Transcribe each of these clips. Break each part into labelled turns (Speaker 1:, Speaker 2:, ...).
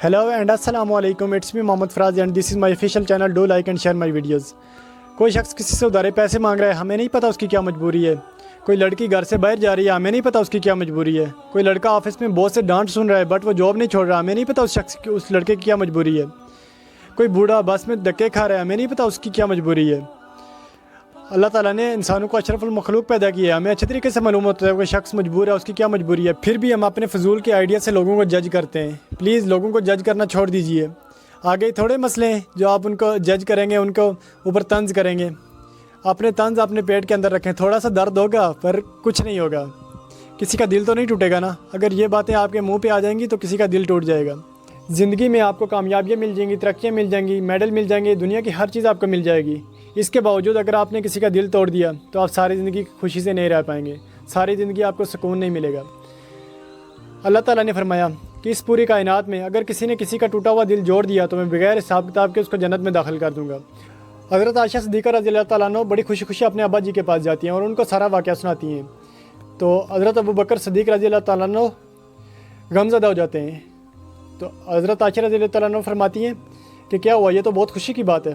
Speaker 1: Hello and السلام علیکم. It's me Muhammad Faraz and this is my official channel. Do like and share my videos. کوئی شخص کسی سے ادھارے پیسے مانگ رہا ہے, ہمیں نہیں پتہ اس کی کیا مجبوری ہے. کوئی لڑکی گھر سے باہر جا رہی ہے, ہمیں نہیں پتہ اس کی کیا مجبوری ہے. کوئی لڑکا آفس میں باس سے ڈانٹ سن رہا ہے بٹ وہ جاب نہیں چھوڑ رہا, ہمیں نہیں پتہ اس لڑکے کی کیا مجبوری ہے. کوئی بوڑھا بس میں دھکے کھا رہا ہے, ہمیں نہیں پتہ اس کی کیا مجبوری ہے. اللہ تعالیٰ نے انسانوں کو اشرف المخلوق پیدا کیا ہے, ہمیں اچھے طریقے سے معلوم ہوتا ہے کہ شخص مجبور ہے, اس کی کیا مجبوری ہے. پھر بھی ہم اپنے فضول کے آئیڈیا سے لوگوں کو جج کرتے ہیں. پلیز لوگوں کو جج کرنا چھوڑ دیجئے. آگے تھوڑے مسئلے ہیں جو آپ ان کو جج کریں گے, ان کو اوپر طنز کریں گے. اپنے طنز اپنے پیٹ کے اندر رکھیں. تھوڑا سا درد ہوگا پر کچھ نہیں ہوگا, کسی کا دل تو نہیں ٹوٹے گا نا. اگر یہ باتیں آپ کے منہ پہ آ جائیں گی تو کسی کا دل ٹوٹ جائے گا. زندگی میں آپ کو کامیابیاں مل جائیں گی, ترقیاں مل جائیں گی, میڈل مل جائیں گے, دنیا کی ہر چیز آپ کو مل جائے گی. اس کے باوجود اگر آپ نے کسی کا دل توڑ دیا تو آپ ساری زندگی خوشی سے نہیں رہ پائیں گے, ساری زندگی آپ کو سکون نہیں ملے گا. اللہ تعالیٰ نے فرمایا کہ اس پوری کائنات میں اگر کسی نے کسی کا ٹوٹا ہوا دل جوڑ دیا تو میں بغیر حساب کتاب کے اس کو جنت میں داخل کر دوں گا. حضرت عائشہ صدیقہ رضی اللہ تعالیٰ عنہ بڑی خوشی خوشی اپنے ابا جی کے پاس جاتی ہیں اور ان کو سارا واقعہ سناتی ہیں. تو حضرت ابو بکر صدیق رضی اللہ تعالیٰ عنہ غمزدہ ہو جاتے ہیں. تو حضرت عائشہ رضی اللہ تعالیٰ عنہ فرماتی ہیں کہ کیا ہوا, یہ تو بہت خوشی کی بات ہے.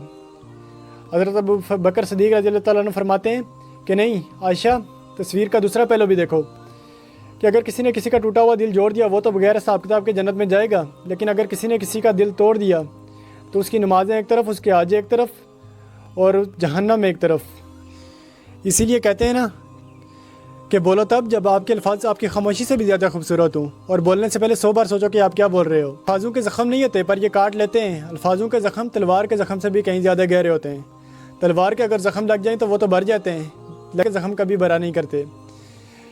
Speaker 1: حضرت ابو بکر صدیق رضی اللہ تعالیٰ عنہ فرماتے ہیں کہ نہیں عائشہ, تصویر کا دوسرا پہلو بھی دیکھو کہ اگر کسی نے کسی کا ٹوٹا ہوا دل جوڑ دیا وہ تو بغیر حساب کتاب کے جنت میں جائے گا, لیکن اگر کسی نے کسی کا دل توڑ دیا تو اس کی نمازیں ایک طرف, اس کے حج ایک طرف اور جہنم ایک طرف. اسی لیے کہتے ہیں نا کہ بولو تب جب آپ کے الفاظ آپ کی خاموشی سے بھی زیادہ خوبصورت ہوں, اور بولنے سے پہلے 100 بار سوچو کہ آپ کیا بول رہے ہو. الفاظوں کے زخم نہیں ہوتے پر یہ کاٹ لیتے ہیں. الفاظوں کے زخم تلوار کے زخم سے بھی کہیں زیادہ گہرے ہوتے ہیں. تلوار کے اگر زخم لگ جائیں تو وہ تو بھر جاتے ہیں, لیکن زخم کبھی بھرا نہیں کرتے,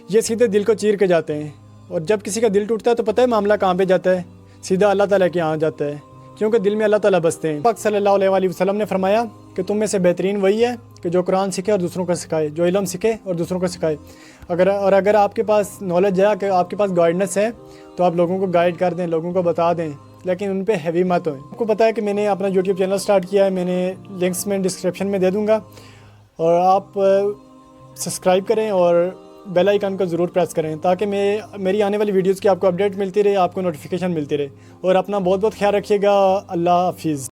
Speaker 1: یہ سیدھے دل کو چیر کے جاتے ہیں. اور جب کسی کا دل ٹوٹتا ہے تو پتہ ہے معاملہ کہاں پہ جاتا ہے, سیدھا اللہ تعالیٰ کے یہاں جاتا ہے, کیونکہ دل میں اللہ تعالیٰ بستے ہیں. پاک صلی اللہ علیہ وآلہ وسلم نے فرمایا کہ تم میں سے بہترین وہی ہے کہ جو قرآن سیکھے اور دوسروں کو سکھائے, جو علم سیکھے اور دوسروں کو سکھائے. اگر آپ کے پاس نالج ہے, کہ آپ کے پاس گائیڈنس ہے, تو آپ لوگوں کو گائیڈ کر دیں, لوگوں کو بتا دیں, لیکن ان پہ ہیوی مت ہوئیں. آپ کو پتہ ہے کہ میں نے اپنا یوٹیوب چینل سٹارٹ کیا ہے, میں نے لنکس میں ڈسکرپشن میں دے دوں گا, اور آپ سبسکرائب کریں اور بیل آئیکن کو ضرور پریس کریں تاکہ میری آنے والی ویڈیوز کی آپ کو اپڈیٹ ملتی رہے, آپ کو نوٹیفیکیشن ملتی رہے. اور اپنا بہت بہت خیال رکھیے گا. اللہ حافظ.